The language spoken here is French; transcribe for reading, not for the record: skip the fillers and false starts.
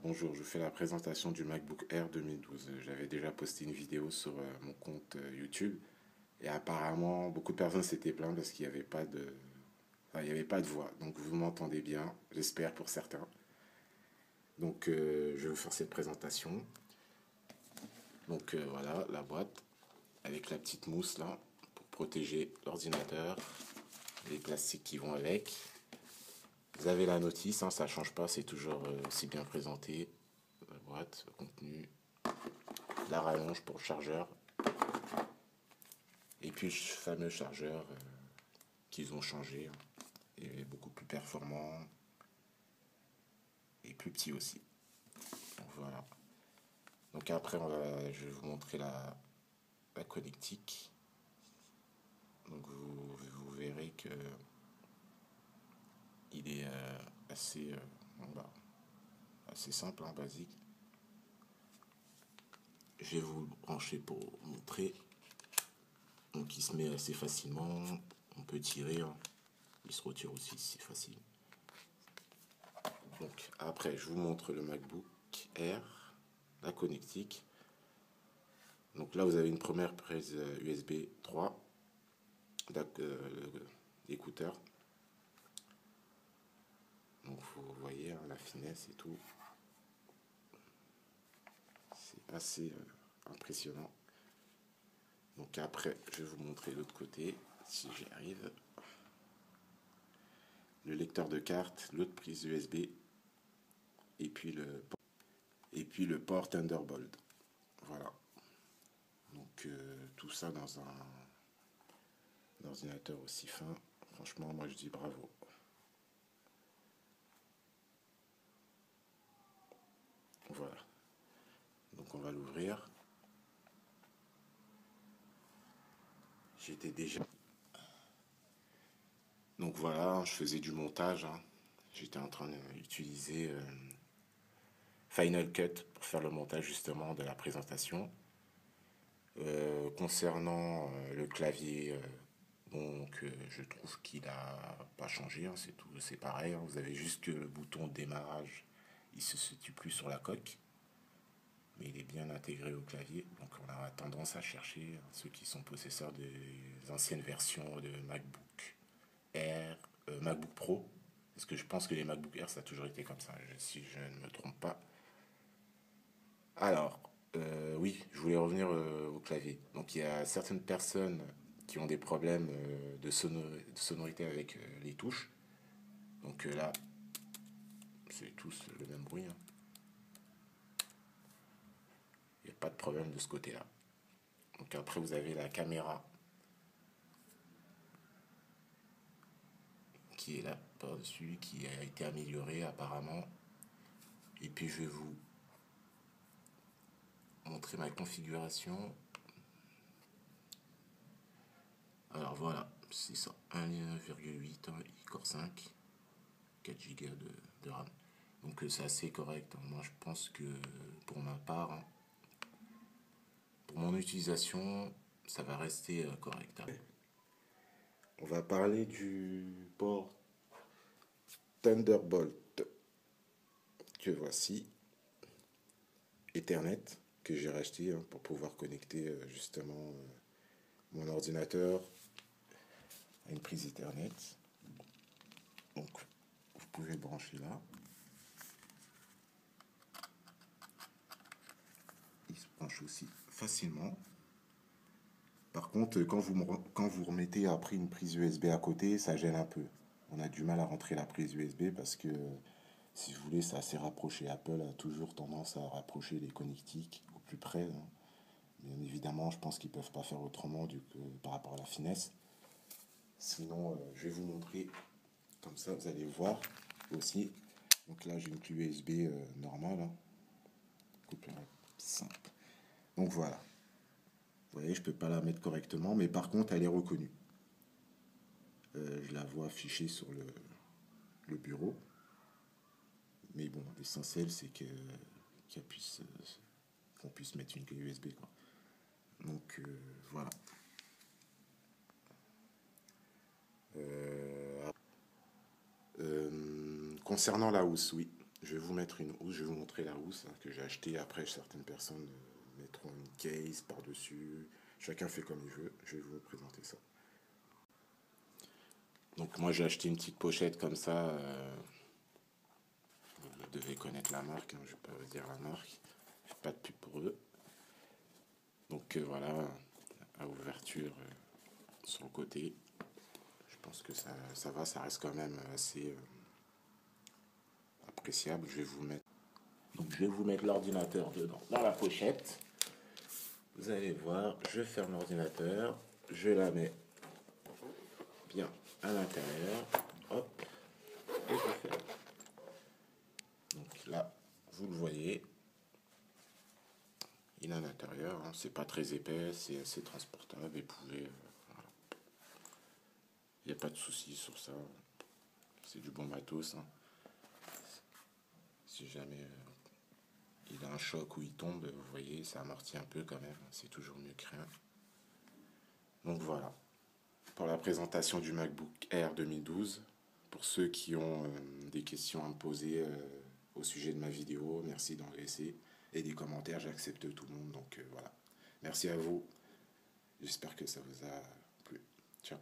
Bonjour, je fais la présentation du MacBook Air 2012. J'avais déjà posté une vidéo sur mon compte YouTube et apparemment beaucoup de personnes s'étaient plaintes parce qu'il n'y avait pas de, enfin, il y avait pas de voix. Donc vous m'entendez bien, j'espère pour certains. Donc je vais vous faire cette présentation. Donc voilà la boîte avec la petite mousse là pour protéger l'ordinateur, les plastiques qui vont avec. Vous avez la notice, hein, ça ne change pas, c'est toujours aussi bien présenté. La boîte, le contenu, la rallonge pour le chargeur, et puis le fameux chargeur qu'ils ont changé, hein, et beaucoup plus performant et plus petit aussi. Donc voilà. Donc après, je vais vous montrer la connectique. Donc vous verrez que il est assez, bah, assez simple, hein, basique. Je vais vous le brancher pour montrer. Donc il se met assez facilement. On peut tirer, hein. Il se retire aussi, c'est facile. Donc après, je vous montre le MacBook Air, la connectique. Donc là, vous avez une première prise USB 3 d'écouteur. Donc vous voyez, hein, la finesse et tout. C'est assez impressionnant. Donc après, je vais vous montrer l'autre côté, si j'y arrive. Le lecteur de carte, l'autre prise USB, et puis le port Thunderbolt. Voilà. Donc tout ça dans un ordinateur aussi fin. Franchement, moi je dis bravo. Voilà. Donc on va l'ouvrir. J'étais déjà. Donc voilà, je faisais du montage, hein. J'étais en train d'utiliser Final Cut pour faire le montage justement de la présentation. Concernant le clavier, donc je trouve qu'il a pas changé, hein, c'est tout, c'est pareil, hein. Vous avez juste que le bouton de démarrage, il se situe plus sur la coque, mais il est bien intégré au clavier. Donc on a tendance à chercher, hein, ceux qui sont possesseurs des anciennes versions de MacBook Air, MacBook Pro, parce que je pense que les MacBook Air ça a toujours été comme ça, si je ne me trompe pas. Alors, oui, je voulais revenir au clavier. Donc, il y a certaines personnes qui ont des problèmes de sonorité avec les touches. Donc là, c'est tous le même bruit, hein. Il n'y a pas de problème de ce côté-là. Donc après, vous avez la caméra qui est là par-dessus, qui a été améliorée apparemment. Et puis, je vais vous montrer ma configuration. Alors voilà, c'est ça, 1,8 Core 5, 4 Go de RAM. Donc c'est assez correct, hein. Moi je pense que pour ma part, hein, pour mon utilisation, ça va rester correct, hein. On va parler du port Thunderbolt que voici, Ethernet, que j'ai racheté, hein, pour pouvoir connecter justement mon ordinateur à une prise Ethernet. Donc vous pouvez le brancher là. Il se branche aussi facilement. Par contre, quand vous remettez après une prise USB à côté, ça gêne un peu. On a du mal à rentrer la prise USB parce que, si vous voulez, c'est assez rapproché. Apple a toujours tendance à rapprocher les connectiques au plus près, hein. Bien évidemment, je pense qu'ils ne peuvent pas faire autrement par rapport à la finesse. Sinon, je vais vous montrer, comme ça vous allez voir aussi. Donc là, j'ai une clé USB normale, hein. Coupure simple. Donc voilà. Vous voyez, je ne peux pas la mettre correctement, mais par contre, elle est reconnue. Je la vois affichée sur le bureau. Mais bon, l'essentiel, c'est qu'on puisse mettre une clé USB, quoi. Donc, voilà. Concernant la housse, oui. je vais vous mettre une housse, je vais vous montrer la housse hein, que j'ai achetée. Après, certaines personnes mettront une case par-dessus. Chacun fait comme il veut. Je vais vous présenter ça. Donc moi j'ai acheté une petite pochette comme ça. Vous devez connaître la marque, hein, je ne vais pas vous dire la marque. Je fais pas de pub pour eux. Donc voilà, à ouverture sur le côté. Je pense que ça va, ça reste quand même assez appréciable. Je vais vous mettre. Donc je vais vous mettre l'ordinateur dedans, dans la pochette. Vous allez voir, je ferme l'ordinateur, je la mets bien à l'intérieur. Hop, et je ferme. Donc là, vous le voyez, il est à l'intérieur, hein, c'est pas très épais, c'est assez transportable et pouvez. Voilà. Il n'y a pas de souci sur ça, c'est du bon matos. Hein. Si jamais il a un choc ou il tombe, vous voyez, ça amortit un peu quand même, c'est toujours mieux que rien. Donc voilà, pour la présentation du MacBook Air 2012. Pour ceux qui ont des questions à me poser au sujet de ma vidéo, merci d'en laisser. Et des commentaires, j'accepte tout le monde. Donc voilà. Merci à vous. J'espère que ça vous a plu. Ciao.